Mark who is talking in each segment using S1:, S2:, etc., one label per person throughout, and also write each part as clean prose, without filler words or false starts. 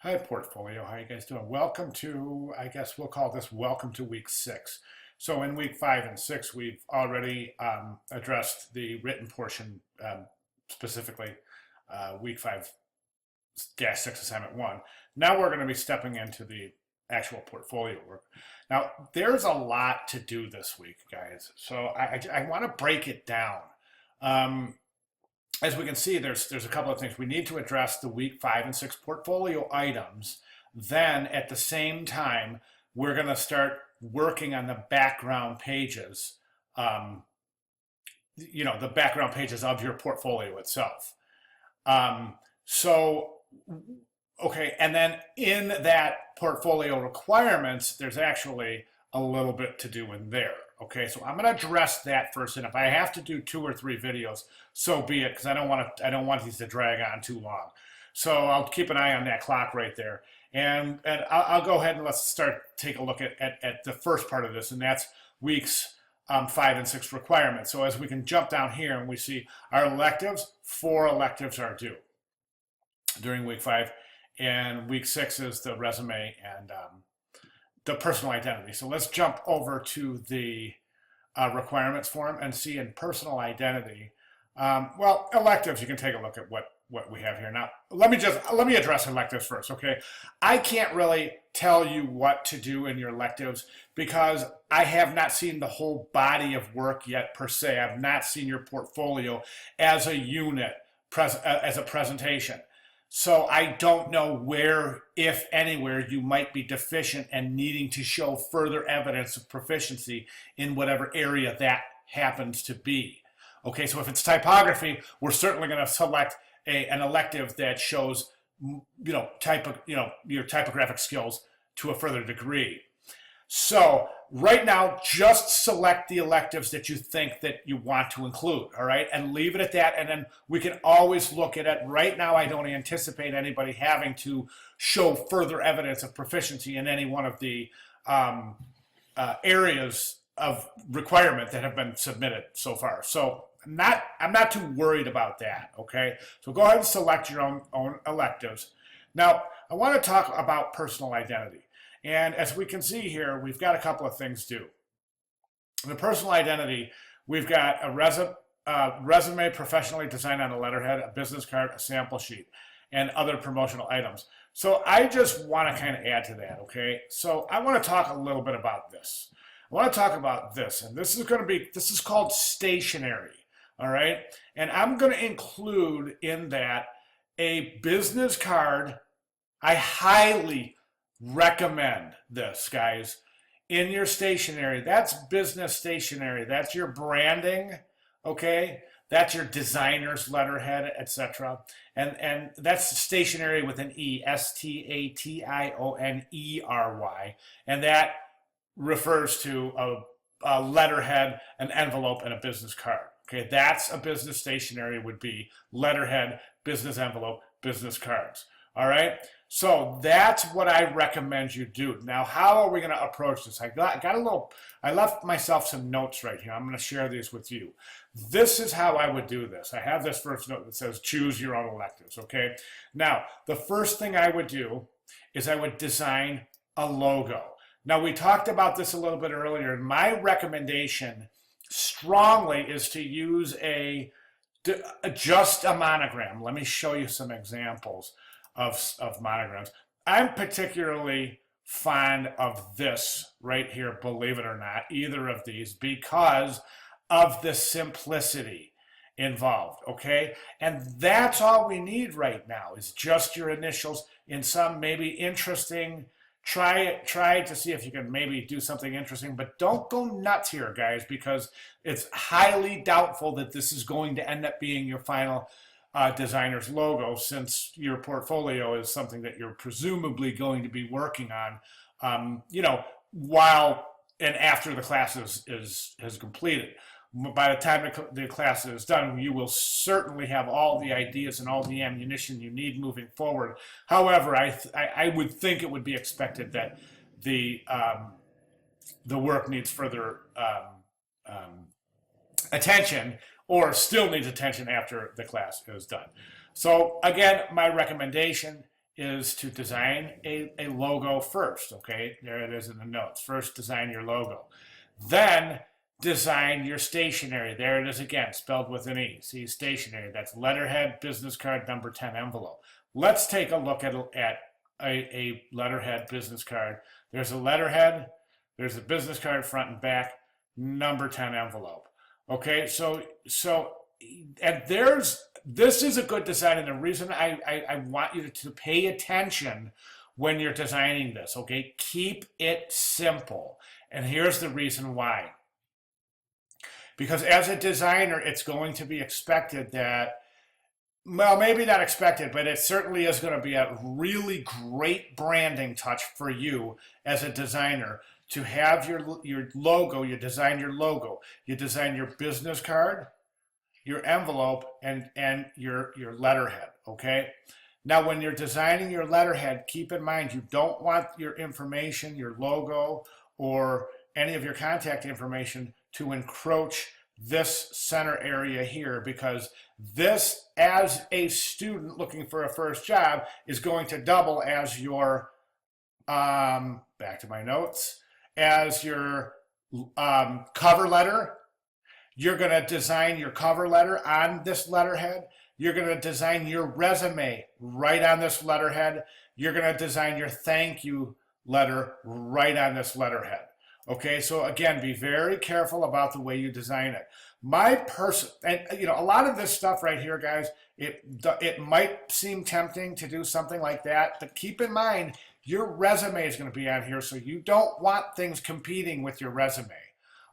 S1: Hi, portfolio. How you guys doing? Welcome to, I guess we'll call this welcome to week 6. So in week 5 and 6, we've already addressed the written portion, specifically week 5-6 assignment 1. Now we're going to be stepping into the actual portfolio work. Now, there's a lot to do this week, guys. So I want to break it down. As we can see, there's a couple of things. We need to address the week 5 and 6 portfolio items. Then at the same time, we're going to start working on the background pages, the background pages of your portfolio itself. Okay, and then in that portfolio requirements, there's actually a little bit to do in there. Okay, so I'm going to address that first, and if I have to do 2 or 3 videos, so be it, because I don't want these to drag on too long. So I'll keep an eye on that clock right there, and I'll go ahead and let's take a look at the first part of this, and that's weeks 5 and 6 requirements. So as we can jump down here and we see our electives, 4 electives are due during week 5, and week 6 is the resume and the personal identity. So let's jump over to the requirements form and see in personal identity. Well, electives, you can take a look at what we have here. Now, let me address electives first, okay? I can't really tell you what to do in your electives because I have not seen the whole body of work yet per se. I've not seen your portfolio as a unit, as a presentation. So I don't know where, if anywhere, you might be deficient and needing to show further evidence of proficiency in whatever area that happens to be. Okay, so if it's typography, we're certainly going to select an elective that shows, your typographic skills to a further degree. So right now, just select the electives that you think that you want to include, all right? And leave it at that, and then we can always look at it. Right now, I don't anticipate anybody having to show further evidence of proficiency in any one of the areas of requirement that have been submitted so far. So I'm not too worried about that, okay? So go ahead and select your own electives. Now, I want to talk about personal identity. And as we can see here, we've got a couple of things due. In the personal identity, we've got a resume professionally designed on a letterhead, a business card, a sample sheet, and other promotional items. So I just want to kind of add to that, okay? So I want to talk a little bit about this. I want to talk about this, and this is called stationery, all right? And I'm going to include in that a business card. I highly recommend this, guys, in your stationery. That's business stationery. That's your branding, okay? That's your designer's letterhead, etc. And that's stationery with an E, STATIONERY, and that refers to a letterhead, an envelope, and a business card. Okay, that's a business stationery, would be letterhead, business envelope, business cards. All right, so that's what I recommend you do. Now, how are we going to approach this? I left myself some notes right here. I'm going to share these with you. This is how I would do this. I have this first note that says choose your own electives, okay? Now, the first thing I would do is I would design a logo. Now, we talked about this a little bit earlier. My recommendation strongly is to use just a monogram. Let me show you some examples of monograms. I'm particularly fond of this right here, believe it or not, either of these, because of the simplicity involved, okay? And that's all we need right now is just your initials in some maybe interesting. Try to see if you can maybe do something interesting, but don't go nuts here, guys, because it's highly doubtful that this is going to end up being your final designer's logo, since your portfolio is something that you're presumably going to be working on, while and after the class has completed. By the time the class is done, you will certainly have all the ideas and all the ammunition you need moving forward. However, I would think it would be expected that the work needs further attention, or still needs attention after the class is done. So again, my recommendation is to design a logo first. Okay, there it is in the notes. First, design your logo. Then design your stationery. There it is again, spelled with an E. See, stationery. That's letterhead, business card, number 10 envelope. Let's take a look at a letterhead business card. There's a letterhead, there's a business card front and back, number 10 envelope. Okay, so and this is a good design, and the reason I want you to pay attention when you're designing this, okay? Keep it simple. And here's the reason why. Because as a designer, it's going to be expected that, well, maybe not expected, but it certainly is going to be a really great branding touch for you as a designer to have your logo. You design your logo, you design your business card, your envelope, and your letterhead. Okay. Now, when you're designing your letterhead, keep in mind you don't want your information, your logo, or any of your contact information to encroach this center area here, because this, as a student looking for a first job, is going to double as your back to my notes, as your cover letter. You're going to design your cover letter on this letterhead. You're going to design your resume right on this letterhead. You're going to design your thank you letter right on this letterhead. Okay, so again, be very careful about the way you design it. And a lot of this stuff right here, guys, it might seem tempting to do something like that, but keep in mind your resume is going to be on here, so you don't want things competing with your resume.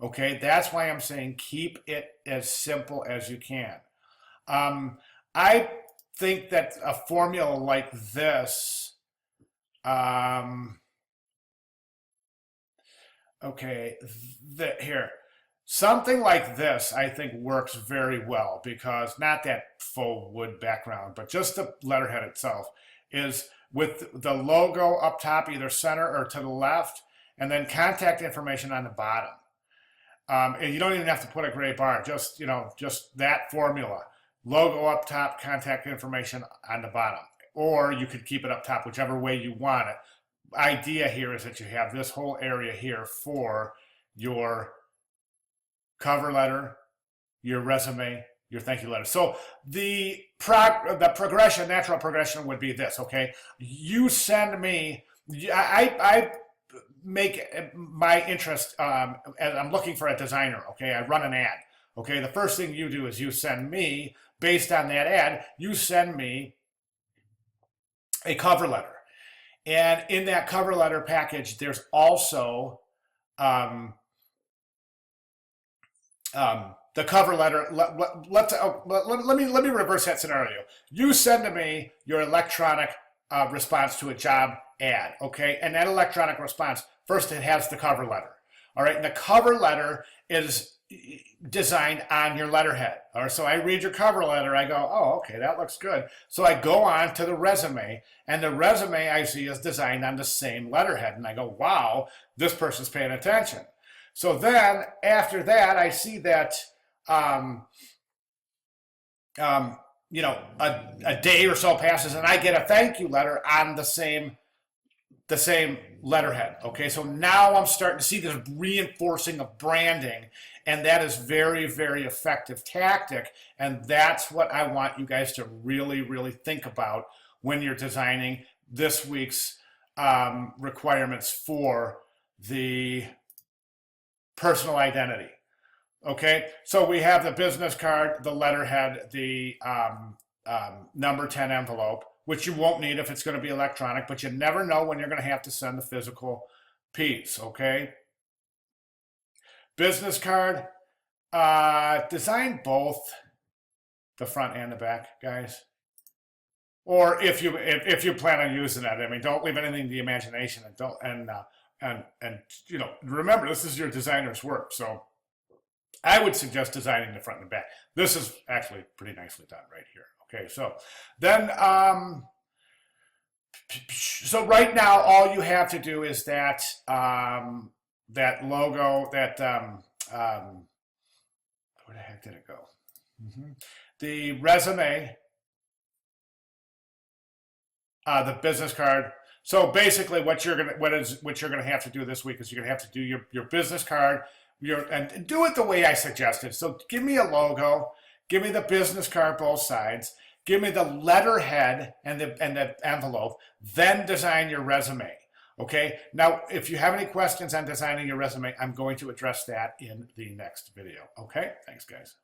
S1: Okay, that's why I'm saying keep it as simple as you can. I think that a formula like this, here, something like this I think works very well, because not that faux wood background, but just the letterhead itself is with the logo up top, either center or to the left, and then contact information on the bottom. And you don't even have to put a gray bar, just that formula. Logo up top, contact information on the bottom. Or you could keep it up top, whichever way you want it. Idea here is that you have this whole area here for your cover letter, your resume, your thank you letter. So the progression, natural progression would be this, okay? You send me, I make my interest, and I'm looking for a designer, okay? I run an ad, okay? The first thing you do is you send me, based on that ad, you send me a cover letter. And in that cover letter package, there's also the cover letter. Let me reverse that scenario. You send to me your electronic response to a job ad, okay? And that electronic response, first it has the cover letter, all right? And the cover letter is designed on your letterhead. Or so I read your cover letter, I go, oh, okay, that looks good. So I go on to the resume, and the resume I see is designed on the same letterhead, and I go, wow, this person's paying attention. So then after that, I see that a day or so passes, and I get a thank you letter on the same letterhead. Okay, so now I'm starting to see this reinforcing of branding, and that is very, very effective tactic. And that's what I want you guys to really, really think about when you're designing this week's requirements for the personal identity. Okay, so we have the business card, the letterhead, the number 10 envelope, which you won't need if it's going to be electronic, but you never know when you're going to have to send the physical piece, okay? Business card, design both the front and the back, guys. Or if you plan on using that, I mean, don't leave anything to the imagination, and remember, this is your designer's work, so I would suggest designing the front and the back. This is actually pretty nicely done right here. Okay, so then, so right now, all you have to do is that that logo, that where the heck did it go? The resume The business card. So basically, what you're gonna have to do this week is you're gonna have to do your business card, and do it the way I suggested. So give me a logo, give me the business card both sides, give me the letterhead and the envelope, then design your resume. Okay. Now, if you have any questions on designing your resume, I'm going to address that in the next video. Okay. Thanks, guys.